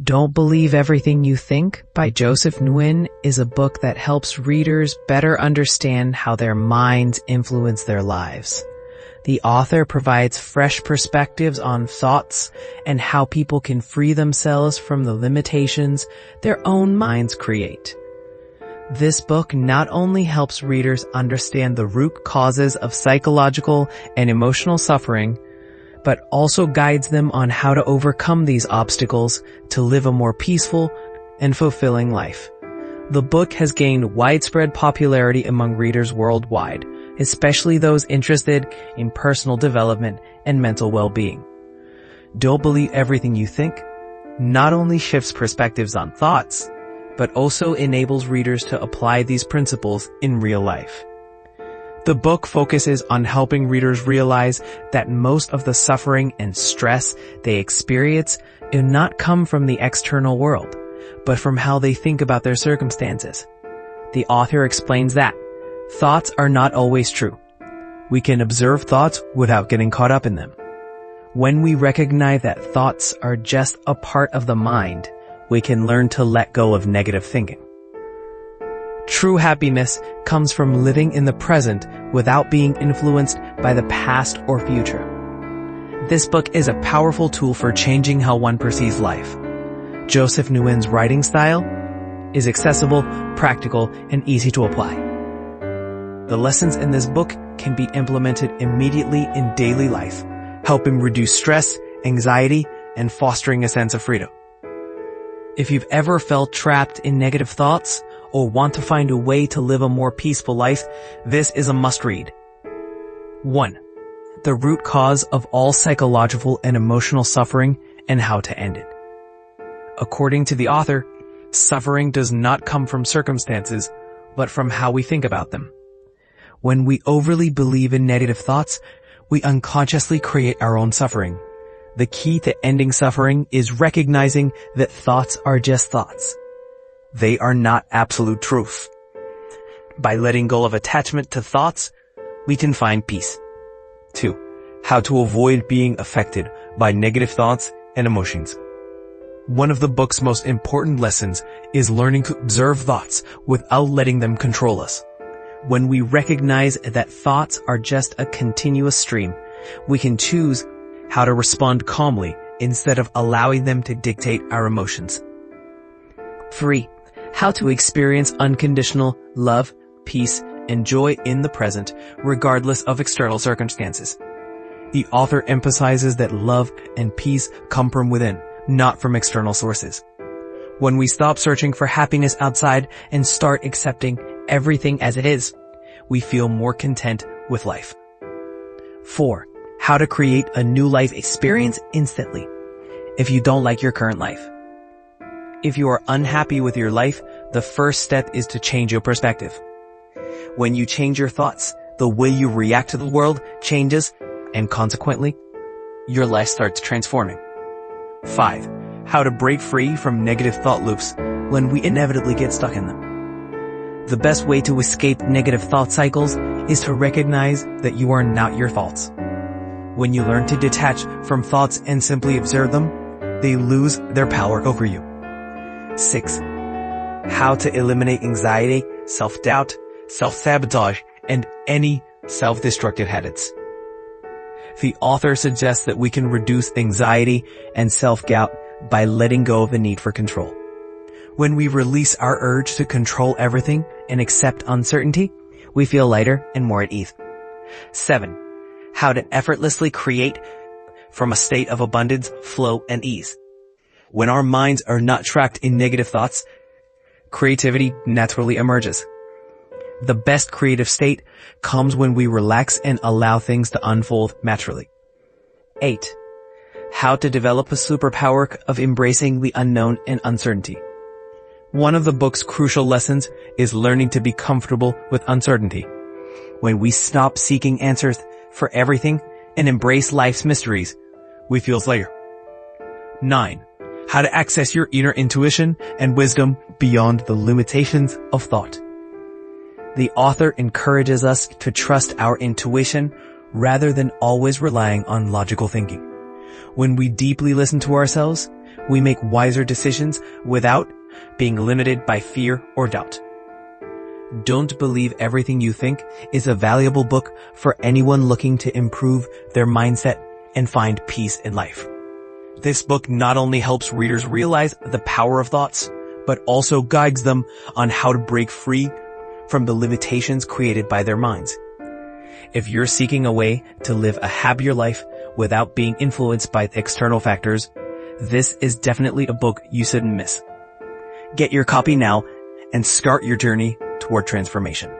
Don't Believe Everything You Think by Joseph Nguyen is a book that helps readers better understand how their minds influence their lives. The author provides fresh perspectives on thoughts and how people can free themselves from the limitations their own minds create. This book not only helps readers understand the root causes of psychological and emotional suffering, but also guides them on how to overcome these obstacles to live a more peaceful and fulfilling life. The book has gained widespread popularity among readers worldwide, especially those interested in personal development and mental well-being. Don't Believe Everything You Think not only shifts perspectives on thoughts, but also enables readers to apply these principles in real life. The book focuses on helping readers realize that most of the suffering and stress they experience do not come from the external world, but from how they think about their circumstances. The author explains that thoughts are not always true. We can observe thoughts without getting caught up in them. When we recognize that thoughts are just a part of the mind, we can learn to let go of negative thinking. True happiness comes from living in the present without being influenced by the past or future. This book is a powerful tool for changing how one perceives life. Joseph Nguyen's writing style is accessible, practical, and easy to apply. The lessons in this book can be implemented immediately in daily life, helping reduce stress, anxiety, and fostering a sense of freedom. If you've ever felt trapped in negative thoughts or want to find a way to live a more peaceful life, this is a must-read. 1. The root cause of all psychological and emotional suffering and how to end it. According to the author, suffering does not come from circumstances, but from how we think about them. When we overly believe in negative thoughts, we unconsciously create our own suffering. The key to ending suffering is recognizing that thoughts are just thoughts. They are not absolute truth. By letting go of attachment to thoughts, we can find peace. 2. How to avoid being affected by negative thoughts and emotions. One of the book's most important lessons is learning to observe thoughts without letting them control us. When we recognize that thoughts are just a continuous stream, we can choose how to respond calmly instead of allowing them to dictate our emotions. 3. How to experience unconditional love, peace, and joy in the present, regardless of external circumstances. The author emphasizes that love and peace come from within, not from external sources. When we stop searching for happiness outside and start accepting everything as it is, we feel more content with life. 4. How to create a new life experience instantly if you don't like your current life. If you are unhappy with your life, the first step is to change your perspective. When you change your thoughts, the way you react to the world changes, and consequently, your life starts transforming. 5. How to break free from negative thought loops when we inevitably get stuck in them. The best way to escape negative thought cycles is to recognize that you are not your thoughts. When you learn to detach from thoughts and simply observe them, they lose their power over you. 6. How to eliminate anxiety, self-doubt, self-sabotage, and any self-destructive habits. The author suggests that we can reduce anxiety and self-doubt by letting go of the need for control. When we release our urge to control everything and accept uncertainty, we feel lighter and more at ease. 7. How to effortlessly create from a state of abundance, flow, and ease. When our minds are not trapped in negative thoughts, creativity naturally emerges. The best creative state comes when we relax and allow things to unfold naturally. 8. How to develop a superpower of embracing the unknown and uncertainty. One of the book's crucial lessons is learning to be comfortable with uncertainty. When we stop seeking answers for everything and embrace life's mysteries, we feel lighter. 9. How to access your inner intuition and wisdom beyond the limitations of thought. The author encourages us to trust our intuition rather than always relying on logical thinking. When we deeply listen to ourselves, we make wiser decisions without being limited by fear or doubt. Don't Believe Everything You Think is a valuable book for anyone looking to improve their mindset and find peace in life. This book not only helps readers realize the power of thoughts, but also guides them on how to break free from the limitations created by their minds. If you're seeking a way to live a happier life without being influenced by external factors, this is definitely a book you shouldn't miss. Get your copy now and start your journey toward transformation.